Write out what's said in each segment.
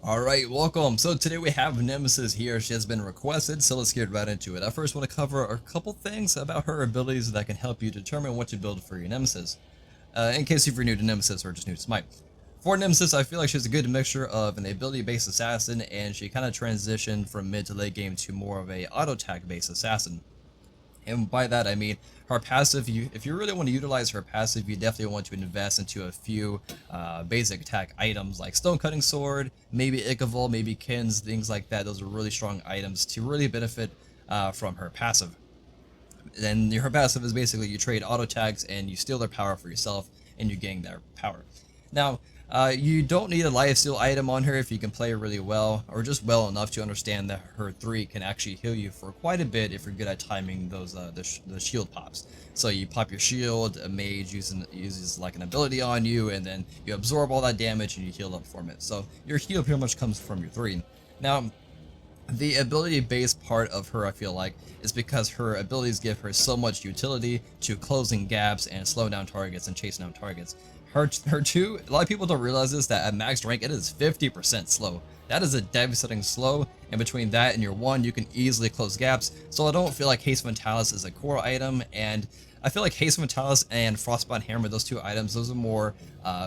Alright, welcome. So today we have Nemesis here. She has been requested, so let's get right into it. I first want to cover a couple things about her abilities that can help you determine what to build for your Nemesis. In case if you're new to Nemesis or just new to Smite. For Nemesis, I feel like she's a good mixture of an ability-based assassin, and she kind of transitioned from mid to late game to more of a auto-attack-based assassin. And by that I mean her passive, if you really want to utilize her passive, you definitely want to invest into a few basic attack items like Stone Cutting Sword, maybe Ichavolt, maybe Kins, things like that. Those are really strong items to really benefit from her passive. And her passive is basically you trade auto tags and you steal their power for yourself and you gain their power. Now, you don't need a lifesteal item on her if you can play her really well, or just well enough to understand that her 3 can actually heal you for quite a bit if you're good at timing those the shield pops. So you pop your shield, a mage uses like an ability on you, and then you absorb all that damage and you heal up from it. So your heal pretty much comes from your 3. Now, the ability-based part of her, I feel like, is because her abilities give her so much utility to closing gaps and slowing down targets and chasing down targets. Her 2, a lot of people don't realize this, that at max rank it is 50% slow. That is a devastating slow, and between that and your 1 you can easily close gaps. So I don't feel like Haste Mentalis is a core item, and I feel like Haste Mentalis and Frostbound Hammer, those 2 items, those are more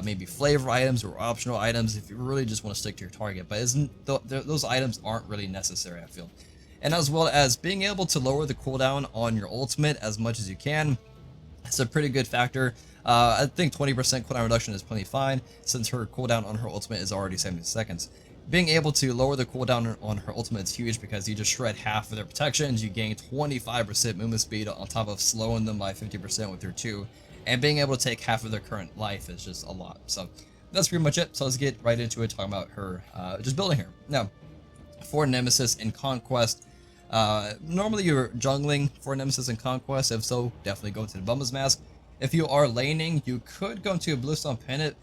maybe flavor items or optional items if you really just want to stick to your target, but those items aren't really necessary, I feel. And as well as being able to lower the cooldown on your ultimate as much as you can, it's a pretty good factor. I think 20% cooldown reduction is plenty fine, since her cooldown on her ultimate is already 70 seconds. Being able to lower the cooldown on her ultimate is huge because you just shred half of their protections, you gain 25% movement speed on top of slowing them by 50% with your 2, and being able to take half of their current life is just a lot. So that's pretty much it, so let's get right into it, talking about her, just building her. Now, for Nemesis in Conquest, normally you're jungling for Nemesis in Conquest. If so, definitely go to the Bumba's Mask. If you are laning, you could go into a Bluestone Pennant.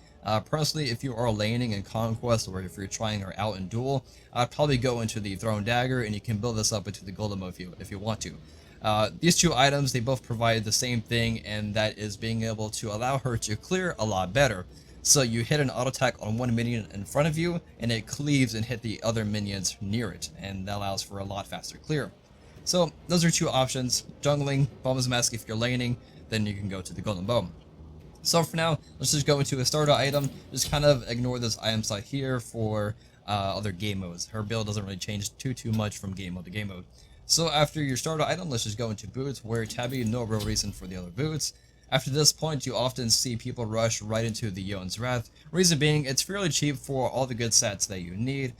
Personally, if you are laning in Conquest, or if you're trying her out in Duel, I'd probably go into the Thrown Dagger, and you can build this up into the Golden Bow if you want to. These 2 items, they both provide the same thing, and that is being able to allow her to clear a lot better. So you hit an auto attack on 1 minion in front of you, and it cleaves and hit the other minions near it, and that allows for a lot faster clear. So those are 2 options: jungling, Bumba's Mask if you're laning, then you can go to the Golden Bow. So for now, let's just go into a starter item. Just kind of ignore this item slot here for other game modes. Her build doesn't really change too much from game mode to game mode. So after your starter item, let's just go into boots, where Tabby, no real reason for the other boots. After this point, you often see people rush right into the Yoan's Wrath. Reason being, it's fairly cheap for all the good stats that you need.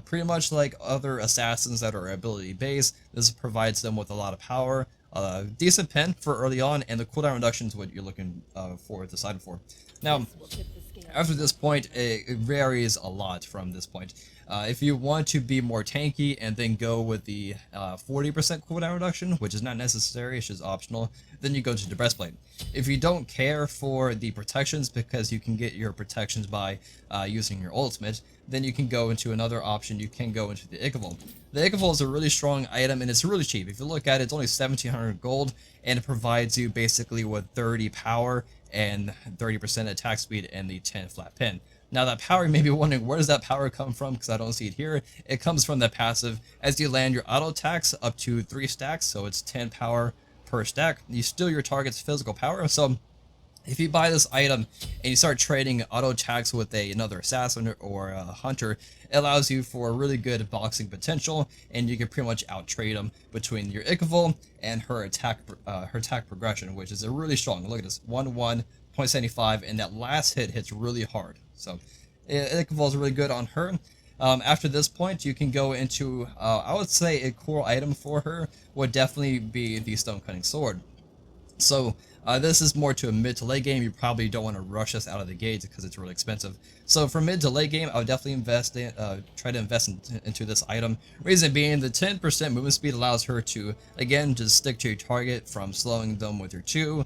Pretty much like other assassins that are ability based, this provides them with a lot of power. Decent pen for early on, and the cooldown reduction is what you're looking decided for. Now, after this point, it varies a lot from this point. If you want to be more tanky and then go with the 40% cooldown reduction, which is not necessary, it's just optional, then you go to the breastplate. If you don't care for the protections, because you can get your protections by using your ultimate, then you can go into another option. You can go into the Ichavolt. The Ichavolt is a really strong item, and it's really cheap. If you look at it, it's only 1700 gold, and it provides you basically with 30 power and 30% attack speed and the 10 flat pin. Now that power, you may be wondering, where does that power come from? Because I don't see it here. It comes from the passive. As you land your auto attacks up to 3 stacks, so it's 10 power per stack, you steal your target's physical power. So if you buy this item and you start trading auto attacks with another assassin or a hunter, it allows you for a really good boxing potential, and you can pretty much out trade them between your Ichavolt and her attack progression, which is a really strong. Look at this, 1-1, 0.75, and that last hit hits really hard. So Ichavolt is really good on her. After this point, you can go into, I would say a core item for her would definitely be the Stone Cutting Sword. So this is more to a mid to late game. You probably don't want to rush this out of the gate because it's really expensive. So for mid to late game, I would definitely try to invest into this item. Reason being, the 10% movement speed allows her to, again, just stick to your target from slowing them with your 2,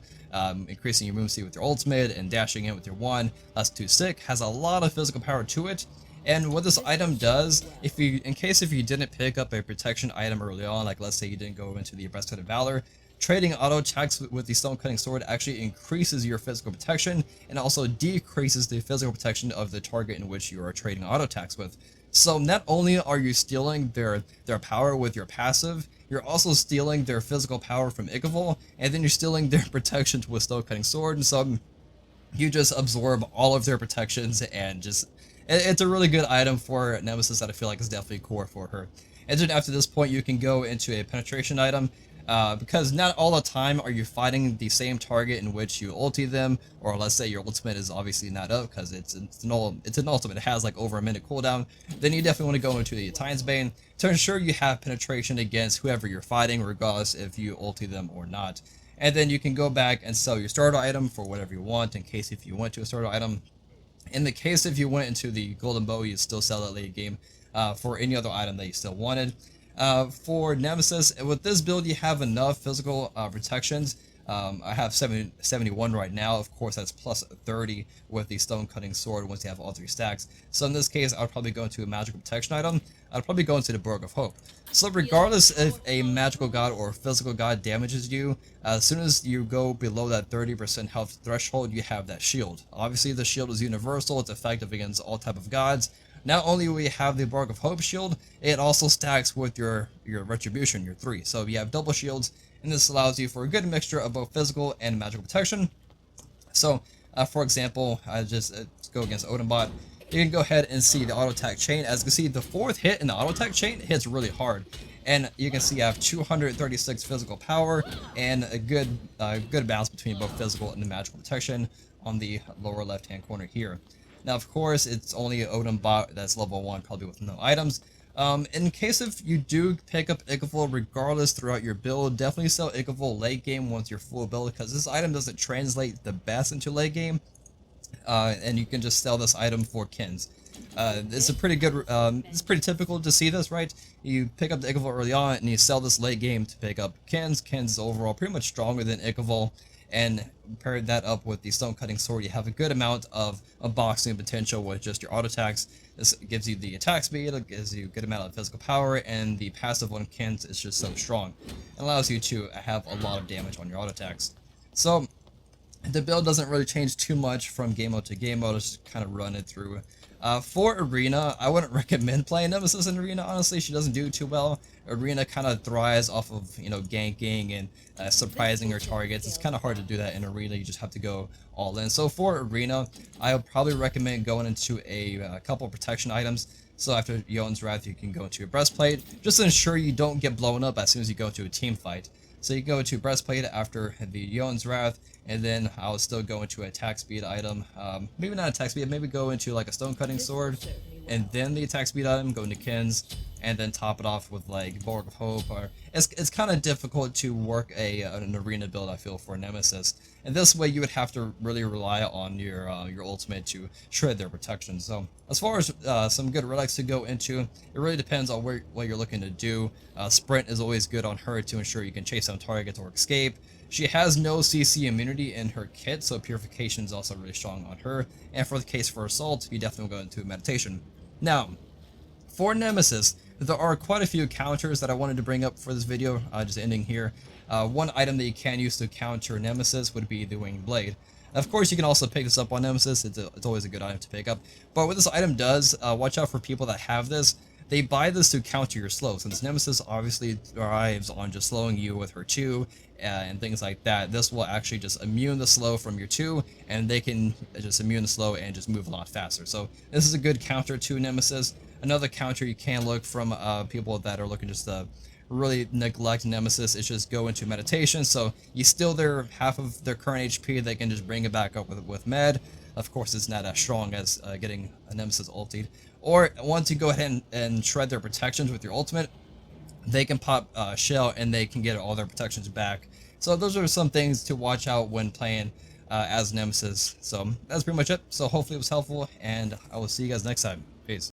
increasing your movement speed with your ultimate, and dashing in with your 1. That's too sick. Has a lot of physical power to it. And what this item does, in case you didn't pick up a protection item early on, like let's say you didn't go into the Breastplate of Valor, trading auto attacks with the Stone Cutting Sword actually increases your physical protection and also decreases the physical protection of the target in which you are trading auto attacks with. So not only are you stealing their power with your passive, you're also stealing their physical power from Igavol, and then you're stealing their protection with Stone Cutting Sword, and so you just absorb all of their protections and just it's a really good item for Nemesis that I feel like is definitely core for her. And then after this point you can go into a penetration item, because not all the time are you fighting the same target in which you ulti them, or let's say your ultimate is obviously not up because it's an ultimate, it has like over a minute cooldown. Then you definitely want to go into the Titan's Bane to ensure you have penetration against whoever you're fighting, regardless if you ulti them or not. And then you can go back and sell your starter item for whatever you want, in case if you went to a starter item. In the case if you went into the golden bow, you still sell that late game for any other item that you still wanted. For Nemesis, with this build you have enough physical protections. I have 71 right now. Of course, that's plus 30 with the stone cutting sword once you have all 3 stacks. So in this case, I would probably go into a magical protection item. I'd probably go into the Borg of Hope. So regardless if a magical god or physical god damages you, as soon as you go below that 30% health threshold, you have that shield. Obviously, the shield is universal. It's effective against all type of gods. Not only will you have the Borg of Hope shield, it also stacks with your Retribution, your 3. So you have double shields, and this allows you for a good mixture of both physical and magical protection. So, for example, I just go against Odinbot. You can go ahead and see the auto attack chain. As you can see, the 4th hit in the auto attack chain hits really hard, and you can see I have 236 physical power and a good balance between both physical and the magical protection on the lower left hand corner here. Now, of course, it's only Odin bot that's level 1, probably with no items. In case if you do pick up Igavol regardless throughout your build, definitely sell Igavol late game once you're full build, because this item doesn't translate the best into late game. And you can just sell this item for Kins. It's a pretty good, it's pretty typical to see this, right? You pick up the Igavol early on and you sell this late game to pick up Kins. Kins is overall pretty much stronger than Igavol, and pair that up with the stone cutting sword, you have a good amount of boxing potential with just your auto attacks. This gives you the attack speed, it gives you a good amount of physical power, and the passive on Kins is just so strong. It allows you to have a lot of damage on your auto attacks. So the build doesn't really change too much from game mode to game mode, just kind of run it through. For Arena, I wouldn't recommend playing Nemesis in Arena, honestly. She doesn't do too well. Arena kind of thrives off of, ganking and surprising her targets. It's kind of hard to do that in Arena. You just have to go all in. So for Arena, I would probably recommend going into a couple of protection items. So after Yoan's Wrath, you can go into a breastplate, just to ensure you don't get blown up as soon as you go into a team fight. So you go to breastplate after the Yoan's Wrath, and then I'll still go into an attack speed item. Maybe not attack speed, maybe go into like a stone cutting sword, and then the attack speed item, go into Kins, and then top it off with like Borg of Hope. Or it's kind of difficult to work an arena build, I feel, for Nemesis. And this way you would have to really rely on your ultimate to shred their protection. So as far as some good relics to go into, it really depends on what you're looking to do. Sprint is always good on her to ensure you can chase down targets or escape. She has no CC immunity in her kit, so Purification is also really strong on her. And for the case for Assault, you definitely go into Meditation. Now, for Nemesis, there are quite a few counters that I wanted to bring up for this video, just ending here. One item that you can use to counter Nemesis would be the Winged Blade. Of course, you can also pick this up on Nemesis. It's always a good item to pick up. But what this item does, watch out for people that have this. They buy this to counter your slow, since Nemesis obviously thrives on just slowing you with her 2 and things like that. This will actually just immune the slow from your 2, and they can just immune the slow and just move a lot faster. So this is a good counter to Nemesis. Another counter you can look from people that are looking just to really neglect Nemesis is just go into Meditation. So you steal their half of their current HP, they can just bring it back up with Med. Of course, it's not as strong as getting a Nemesis ultied. Or once you go ahead and shred their protections with your ultimate, they can pop Shell and they can get all their protections back. So those are some things to watch out when playing as Nemesis. So that's pretty much it. So hopefully it was helpful, and I will see you guys next time. Peace.